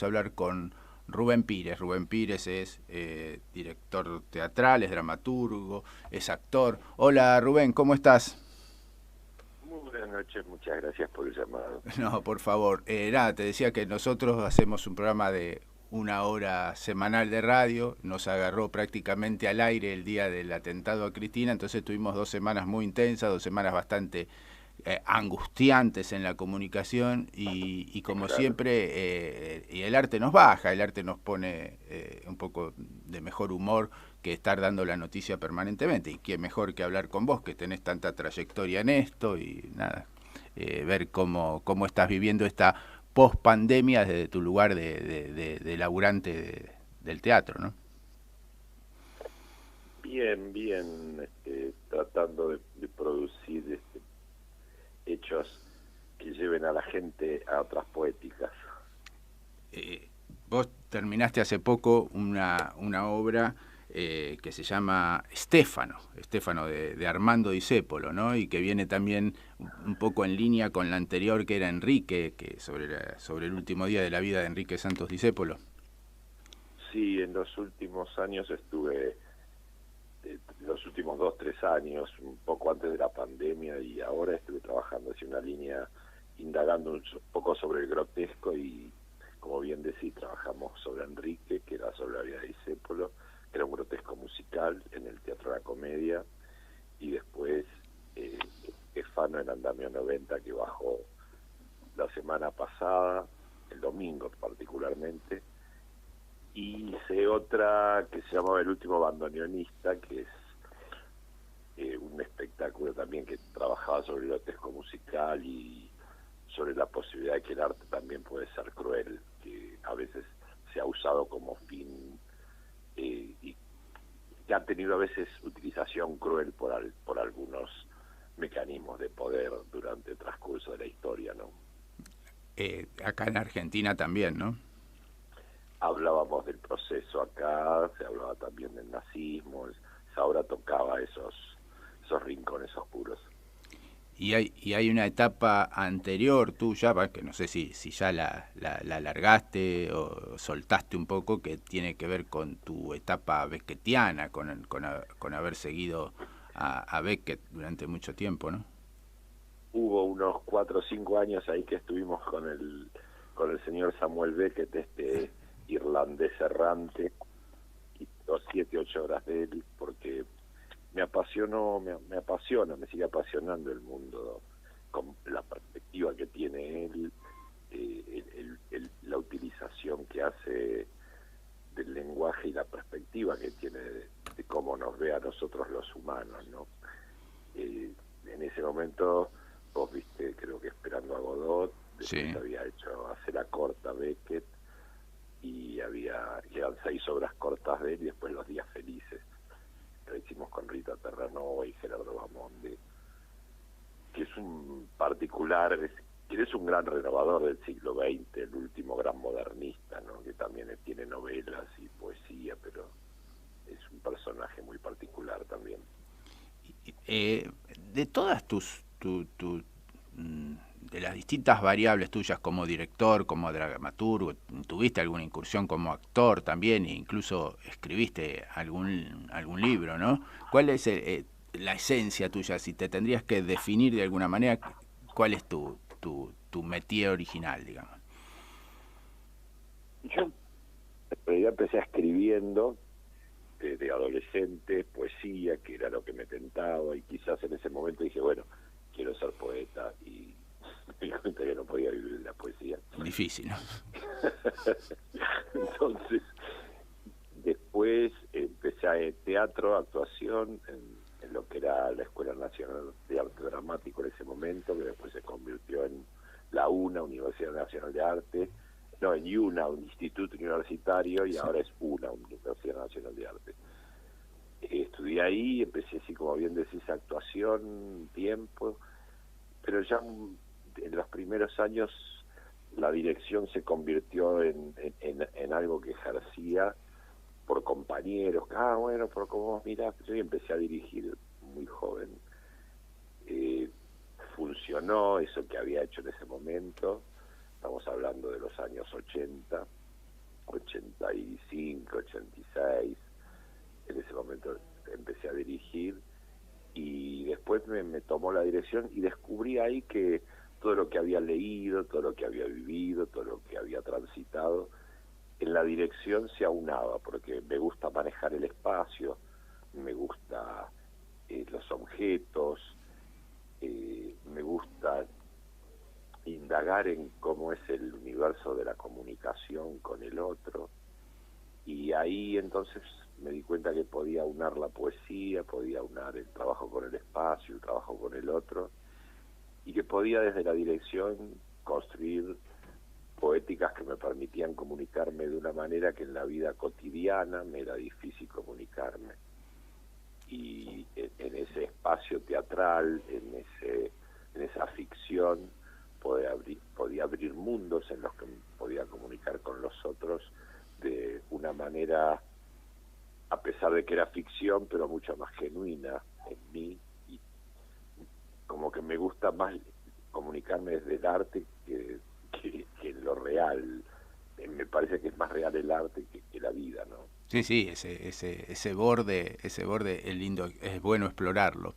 vamos a hablar con Rubén Pires. Rubén Pires es director teatral, es dramaturgo, es actor. Hola Rubén, ¿cómo estás? Muy buenas noches, muchas gracias por el llamado. No, por favor. Nada, te decía que nosotros hacemos un programa de 1 hora semanal de radio, nos agarró prácticamente al aire el día del atentado a Cristina, entonces tuvimos 2 semanas muy intensas, 2 semanas bastante angustiantes en la comunicación y como Claro. siempre, y el arte nos baja, el arte nos pone un poco de mejor humor que estar dando la noticia permanentemente. Y qué mejor que hablar con vos, que tenés tanta trayectoria en esto y nada, ver cómo estás viviendo esta post-pandemia desde tu lugar de laburante del teatro, ¿no? Bien, bien, tratando de producir hechos que lleven a la gente a otras poéticas. Eh, Vos terminaste hace poco una obra que se llama Estéfano de Armando Discépolo, ¿no? Y que viene también un poco en línea con la anterior que era Enrique, que sobre el último día de la vida de Enrique Santos Discépolo. Sí, en los últimos años estuve, los últimos 2, 3 años, un poco antes de la pandemia, y ahora estuve trabajando hacia una línea, indagando un poco sobre el grotesco y, como bien decís, trabajamos sobre Enrique, que era sobre la vida de Discépolo, que era un grotesco musical en el Teatro de la Comedia, y después eh, Estefano en Andamio 90, que bajó la semana pasada, el domingo particularmente, y hice otra que se llamaba El último bandoneonista, que es un espectáculo también que trabajaba sobre el grotesco musical y sobre la posibilidad de que el arte también puede ser cruel, que a veces se ha usado como fin y que ha tenido a veces utilización cruel por algunos mecanismos de poder durante el transcurso de la historia, ¿no? Acá en Argentina también, ¿no? Hablábamos del proceso acá, se hablaba también del nazismo, ahora tocaba esos rincones oscuros. Y hay una etapa anterior tuya, que no sé si ya la alargaste o soltaste un poco, que tiene que ver con tu etapa beckettiana, con haber seguido a Beckett durante mucho tiempo, ¿no? Hubo unos 4 o 5 años ahí que estuvimos con el señor Samuel Beckett, este irlandés errante, y 7, 8 horas de él, porque me apasionó, me apasiona, me sigue apasionando el mundo, con la perspectiva que tiene él, la utilización que hace del lenguaje y la perspectiva que tiene de cómo nos ve a nosotros los humanos, ¿no? En ese momento, vos viste, creo que Esperando a Godot, después Sí. había hecho Hacer la corta Beckett, y quedan 6 obras cortas de él, y después Los días felices, que lo hicimos con Rita Terranova y Gerardo Bamonde, que es un particular, que es un gran renovador del siglo XX, el último gran modernista, ¿no? Que también tiene novelas y poesía, pero es un personaje muy particular también. Eh, de todas de las distintas variables tuyas como director, como dramaturgo, tuviste alguna incursión como actor también, e incluso escribiste algún libro, ¿no? ¿Cuál es la esencia tuya? Si te tendrías que definir de alguna manera, ¿cuál es tu métier original, digamos? Yo en realidad empecé escribiendo de adolescente, poesía, que era lo que me tentaba, y quizás en ese momento dije, bueno, quiero ser poeta, y me di cuenta que no podía vivir de la poesía. Difícil, ¿no? Entonces, después empecé a teatro, actuación, en lo que era la Escuela Nacional de Arte Dramático en ese momento, que después se convirtió en la UNA, Universidad Nacional de Arte, no, en UNA, un instituto universitario, y Sí. ahora es UNA, Universidad Nacional de Arte. Estudié ahí, empecé así, como bien decís, actuación un tiempo, pero ya en los primeros años la dirección se convirtió en algo que ejercía por compañeros. Bueno, por cómo vos mirás, yo empecé a dirigir muy joven. Eh, Funcionó eso que había hecho en ese momento, estamos hablando de los años 80, 85, 86. En ese momento empecé a dirigir y después me tomó la dirección y descubrí ahí que todo lo que había leído, todo lo que había vivido, todo lo que había transitado, en la dirección se aunaba, porque me gusta manejar el espacio, me gusta los objetos, me gusta indagar en cómo es el universo de la comunicación con el otro, y ahí entonces me di cuenta que podía aunar la poesía, podía aunar el trabajo con el espacio, el trabajo con el otro, y que podía desde la dirección construir poéticas que me permitían comunicarme de una manera que en la vida cotidiana me era difícil comunicarme. Y en ese espacio teatral, en esa ficción, podía abrir mundos en los que me podía comunicar con los otros de una manera, a pesar de que era ficción, pero mucho más genuina en mí, y como que me gusta más comunicarme desde el arte que en lo real. Me parece que es más real el arte que la vida, ¿no? Sí, sí, ese borde es lindo, es bueno explorarlo.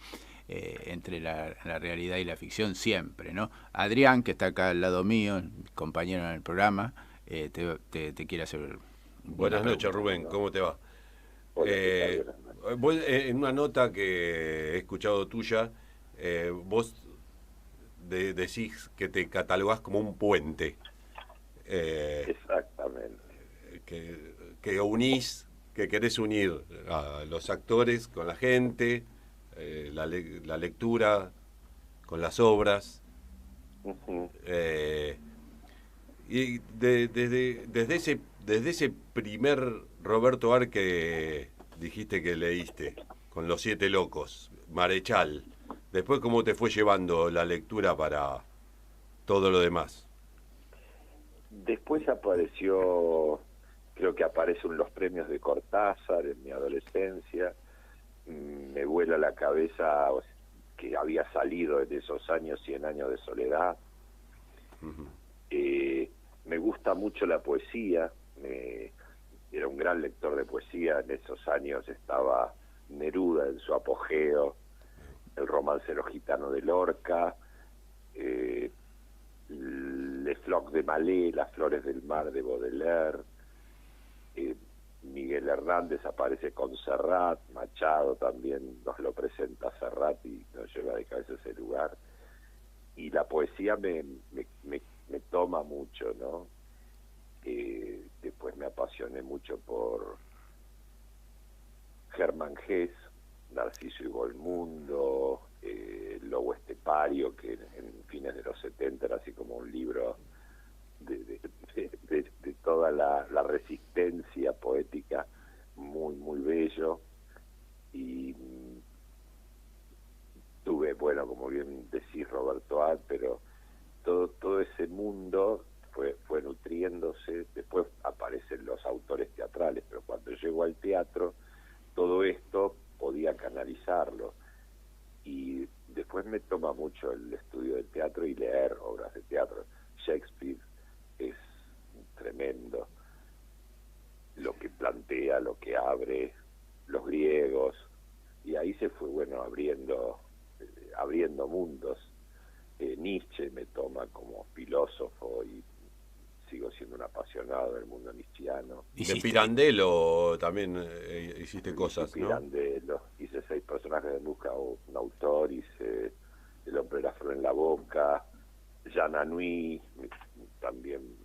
Entre la realidad y la ficción siempre, ¿no? Adrián, que está acá al lado mío, compañero en el programa, te quiere hacer una Buenas noches, pregunta. Rubén, ¿cómo te va? Hola, ¿qué tal? Buenas noches. Vos, en una nota que he escuchado tuya, vos decís que te catalogás como un puente, eh, Exactamente. que unís, que querés unir a los actores con la gente, la lectura con las obras. Ujú. eh, y desde ese primer Roberto Ar que dijiste que leíste, con Los Siete Locos, Marechal, después cómo te fue llevando la lectura para todo lo demás. Después apareció, creo que aparecen los premios de Cortázar en mi adolescencia. Me vuela la cabeza que había salido en esos años 100 años de soledad. Uh-huh. Me gusta mucho la poesía, era un gran lector de poesía. En esos años estaba Neruda en su apogeo, el romancero gitano de Lorca, Les Flocs de Malé, Las Flores del Mar de Baudelaire, Miguel Hernández aparece con Serrat, Machado también nos lo presenta Serrat y nos lleva de cabeza a ese lugar. Y la poesía me toma mucho, ¿no? Después me apasioné mucho por Germán Gess, Narciso y Golmundo, Lobo Estepario, que en fines de los 70 era así como un libro de toda la resistencia poética, muy, muy bello. Y tuve, bueno, como bien decís, Roberto Ad, pero todo ese mundo fue nutriéndose. Después aparecen los autores teatrales, pero cuando llegó al teatro, todo esto podía canalizarlo. Y después me toma mucho el estudio del teatro y leer obras de teatro. Shakespeare es tremendo, lo que plantea, lo que abre, los griegos, y ahí se fue, bueno, abriendo mundos. Nietzsche me toma como filósofo y sigo siendo un apasionado del mundo nietzscheano. De Pirandello también hiciste cosas, ¿no? Pirandello, hice 6 personajes de Busca un autor, hice El hombre de la flor en la boca, Jean Anouilh, también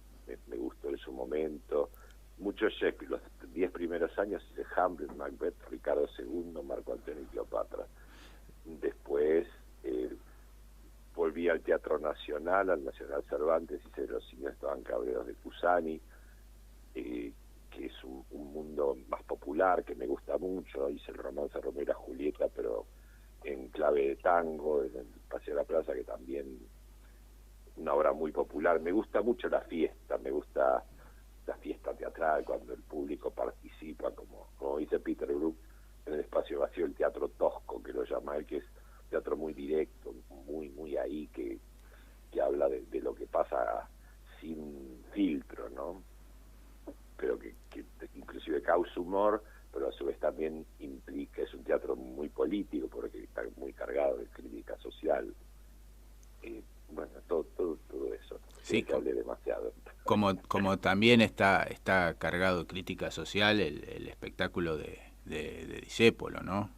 me gustó en su momento. Mucho Shakespeare, los 10 primeros años hice Hamlet, Macbeth, Ricardo II, Marco Antonio y Cleopatra. Después volví al Teatro Nacional, al Nacional Cervantes, hice Los Signos estaban cabreados de Cusani, que es un mundo más popular, que me gusta mucho. Hice el romance Romeo y Julieta, pero en clave de tango, en el Paseo de la Plaza, que también una obra muy popular. Me gusta mucho la fiesta, me gusta la fiesta teatral, cuando el público participa, como dice Peter Brook, en el espacio vacío, el teatro tosco, que lo llama él, que es teatro muy directo, muy ahí, que habla de lo que pasa sin filtro, ¿no? Pero humor, pero a su vez también implica, es un teatro muy político porque está muy cargado de crítica social. Bueno, todo eso. Sí, que hablé demasiado. como también está cargado de crítica social el espectáculo de Discépolo, ¿no?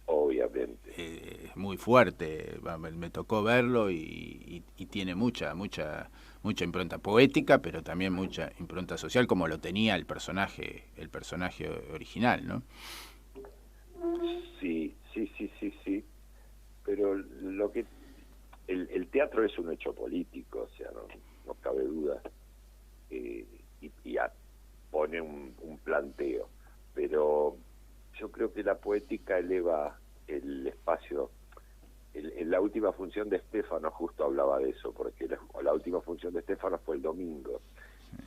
Obviamente. Es muy fuerte, me tocó verlo y tiene mucha impronta poética, pero también mucha impronta social, como lo tenía el personaje original, ¿no? Sí, pero lo que el teatro es un hecho político, o sea, no cabe duda, y pone un planteo, pero yo creo que la poética eleva el espacio. En la última función de Estéfano justo hablaba de eso, porque la última función de Estéfano fue el domingo,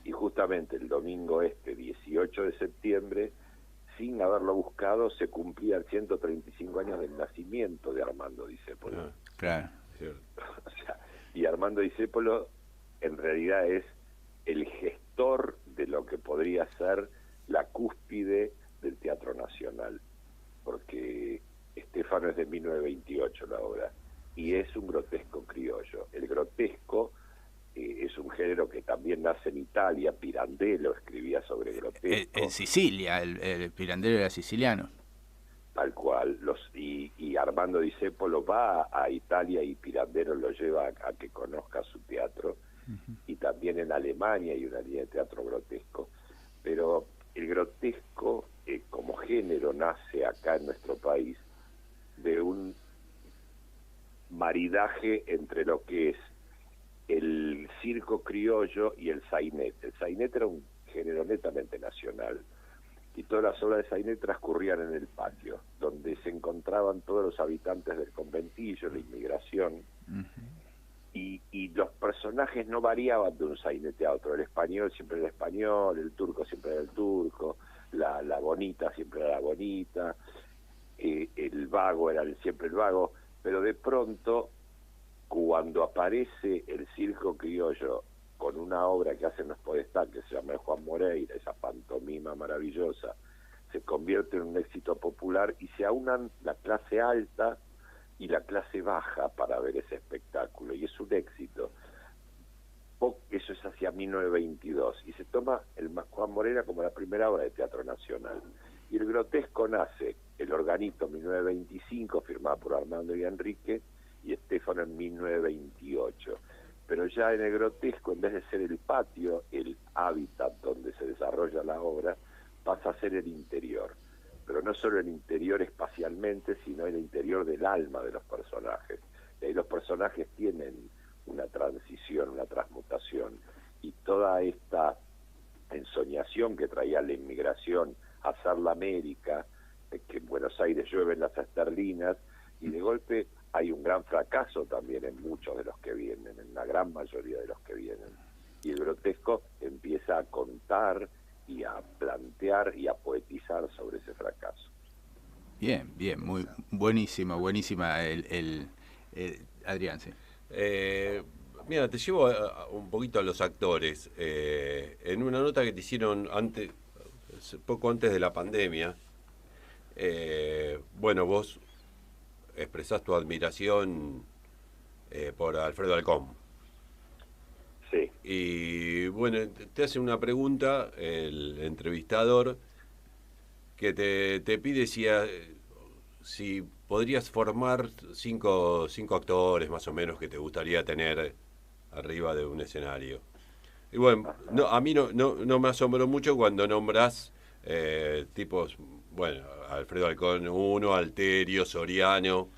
y justamente el domingo 18 de septiembre, sin haberlo buscado, se cumplían 135 años del nacimiento de Armando Discépolo. Claro. O sea, y Armando Discépolo en realidad es el gestor de lo que podría ser la cúspide del Teatro Nacional, porque Estéfano es de 1928 la obra, y es un grotesco criollo. El grotesco es un género que también nace en Italia. Pirandello escribía sobre grotesco. En Sicilia, el Pirandello era siciliano. Tal cual, y Armando Discépolo va a Italia y Pirandello lo lleva a que conozca su teatro. Y también en Alemania hay una línea de teatro grotesco, pero el grotesco como género nace acá en nuestro país de un maridaje entre lo que es el circo criollo y el sainete. El sainete era un género netamente nacional, y todas las obras de Sainet transcurrían en el patio, donde se encontraban todos los habitantes del conventillo, la inmigración, y los personajes no variaban de un sainete a otro. El español siempre era el español, el turco siempre era el turco, la bonita siempre era la bonita, el vago era siempre el vago, pero de pronto, cuando aparece el circo criollo con una obra que hacen los Podestá, que se llama Juan Moreira, esa pantomima maravillosa, se convierte en un éxito popular y se aunan la clase alta y la clase baja para ver ese espectáculo, y es un éxito. Eso es hacia 1922, y se toma el Juan Moreira como la primera obra de teatro nacional. Y el grotesco nace, el organito en 1925, firmado por Armando y Enrique, y Estéfano en 1928. Pero ya en el grotesco, en vez de ser el patio, el hábitat donde se desarrolla la obra, pasa a ser el interior. Pero no solo el interior espacialmente, sino el interior del alma de los personajes. Y ahí los personajes tienen una transición, una transmutación, y toda esta ensoñación que traía la inmigración a hacer la América, que en Buenos Aires llueven las esterlinas, y de golpe hay un gran fracaso también en muchos de los que vienen, en la gran mayoría de los que vienen. Y el grotesco empieza a contar y a plantear y a poetizar sobre ese fracaso. Bien, muy buenísima Adrián, sí. Mira, te llevo un poquito a los actores. En una nota que te hicieron poco antes de la pandemia, bueno, vos expresás tu admiración por Alfredo Alcón. Sí. Y bueno, te hace una pregunta el entrevistador que te pide si podrías formar cinco actores más o menos que te gustaría tener arriba de un escenario. Y bueno, a mí no me asombró mucho cuando nombras tipos, bueno, Alfredo Alcón 1, Alterio, Soriano,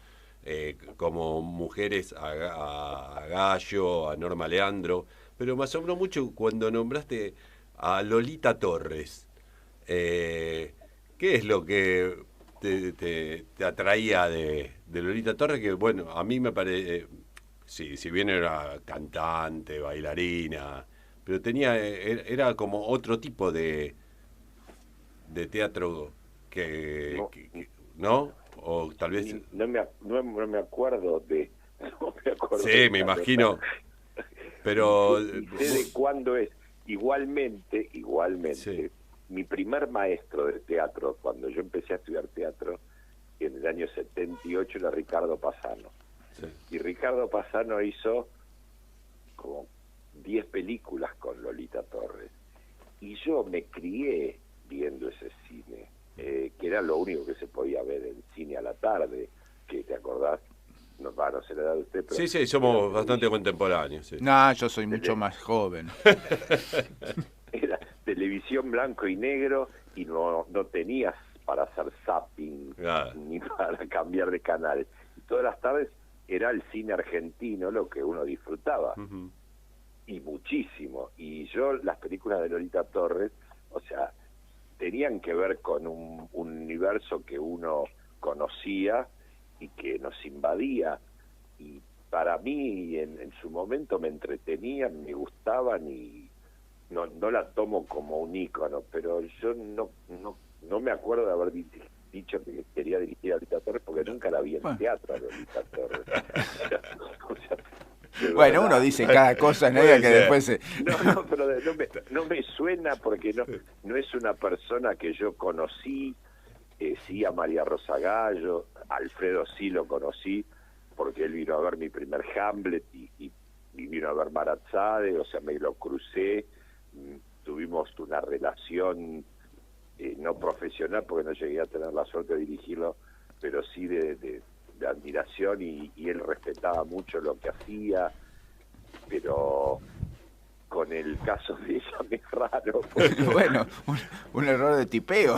como mujeres a Gallo, a Norma Leandro, pero me asombró mucho cuando nombraste a Lolita Torres. ¿Qué es lo que te atraía de Lolita Torres? Que bueno, a mí me parece, si bien era cantante, bailarina, pero era como otro tipo de teatro ¿no? O tal vez no me acuerdo de sí, me imagino, pero sé de cuándo es. Igualmente sí. mi primer maestro de teatro, cuando yo empecé a estudiar teatro, en el año 78, era Ricardo Pasano. Sí. Y Ricardo Pasano hizo como 10 películas con Lolita Torres. Y yo me crié viendo ese cine, que era lo único que se podía ver en cine a la tarde, que te acordás, no se le da a usted, pero Sí, somos bastante contemporáneos. Sí. No, yo soy mucho más joven. Era televisión blanco y negro y no tenías para hacer zapping ni para cambiar de canales. Y todas las tardes era el cine argentino lo que uno disfrutaba. Uh-huh. Y muchísimo. Y yo, las películas de Lolita Torres, o sea, tenían que ver con un universo que uno conocía y que nos invadía. Y para mí, en su momento, me entretenían, me gustaban y no la tomo como un ícono, pero yo no me acuerdo de haber dicho que quería dirigir a Lolita Torres porque nunca la vi en teatro a Lolita Torres. O sea, bueno, uno dice cada cosa, ¿no? Que después se... pero no me suena porque no es una persona que yo conocí. Sí, a María Rosa Gallo, Alfredo sí lo conocí porque él vino a ver mi primer Hamlet y vino a ver Marazade, o sea, me lo crucé, tuvimos una relación no profesional porque no llegué a tener la suerte de dirigirlo, pero sí de admiración y él respetaba mucho lo que hacía, pero con el caso de ella me es raro. Bueno, un error de tipeo.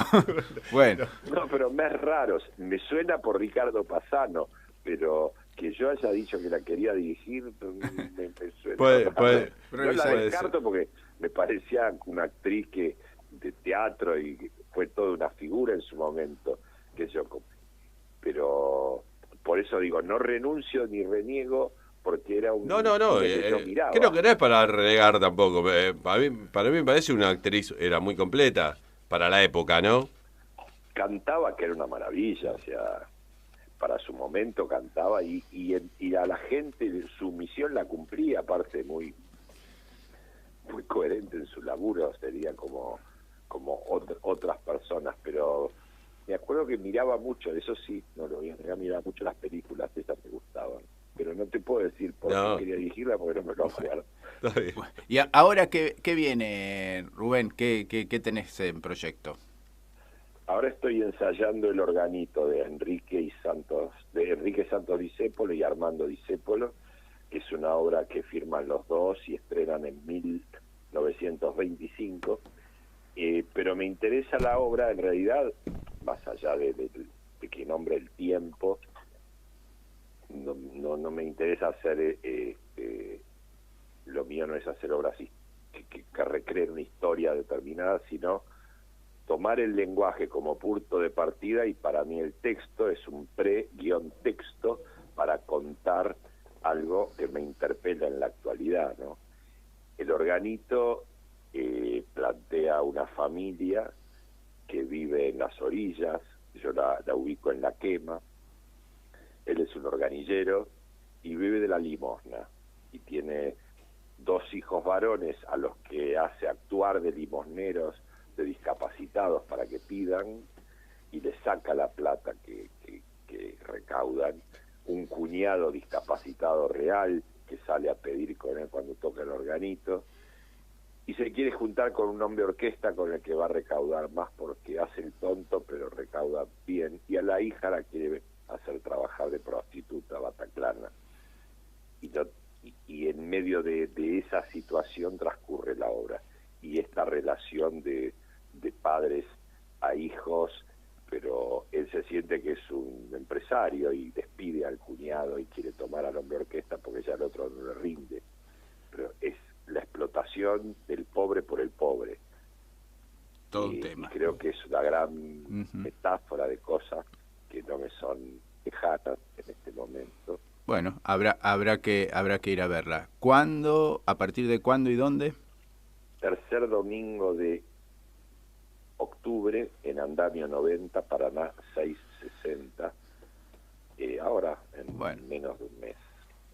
Bueno. No, pero me es raro. Me suena por Ricardo Pasano, pero que yo haya dicho que la quería dirigir, me suena. Yo la descarto porque me parecía una actriz de teatro y fue toda una figura en su momento, pero por eso digo, no renuncio ni reniego porque era un que yo miraba. Creo que no es para renegar tampoco. Para mí me parece una actriz, era muy completa para la época, ¿no? Cantaba, que era una maravilla, o sea, para su momento cantaba y a la gente su misión la cumplía, aparte muy coherente en su laburo, sería como otras personas, pero me acuerdo que miraba mucho, eso sí, no lo voy a negar, miraba mucho las películas, esas me gustaban, pero no te puedo decir por qué quería dirigirla porque no me lo acuerdo. Y ahora, ¿qué viene, Rubén? ¿Qué tenés en proyecto? Ahora estoy ensayando el organito de Enrique Santos Discépolo y Armando Discépolo, que es una obra que firman los dos y estrenan en 1925. Pero me interesa la obra, en realidad, más allá de que nombre el tiempo, no me interesa hacer, lo mío no es hacer obras que recreen una historia determinada, sino tomar el lenguaje como punto de partida, y para mí el texto es un pre-texto para contar algo que me interpela en la actualidad, ¿no? El organito plantea una familia que vive en las orillas, yo la ubico en La Quema, él es un organillero y vive de la limosna, y tiene 2 hijos varones a los que hace actuar de limosneros, de discapacitados para que pidan, y le saca la plata que recaudan, un cuñado discapacitado real que sale a pedir con él cuando toca el organito, y se quiere juntar con un hombre orquesta con el que va a recaudar más porque hace el tonto pero recauda bien, y a la hija la quiere hacer trabajar de prostituta bataclana, y en medio de esa situación transcurre la obra, y esta relación de padres a hijos, pero él se siente que es un empresario y despide al cuñado y quiere tomar al hombre orquesta porque ya el otro no le rinde, pero es la explotación del pobre por el pobre. Todo un tema. Y creo que es una gran metáfora de cosas que no me son lejanas en este momento. Bueno, habrá que ir a verla. ¿Cuándo? ¿A partir de cuándo y dónde? Tercer domingo de octubre en Andamio 90, Paraná 660, ahora en menos de un mes.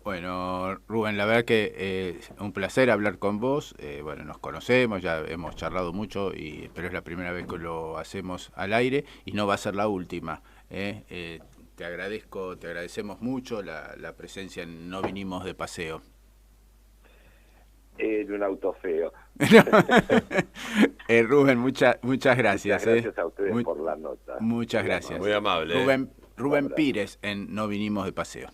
Bueno, Rubén, la verdad que un placer hablar con vos. Bueno, nos conocemos, ya hemos charlado mucho, pero es la primera vez que lo hacemos al aire y no va a ser la última. Te agradecemos mucho la presencia en No Vinimos de Paseo. En un auto feo. Rubén, muchas gracias. Muchas gracias a ustedes por la nota. Muchas gracias. Muy amable. Rubén Pires en No Vinimos de Paseo.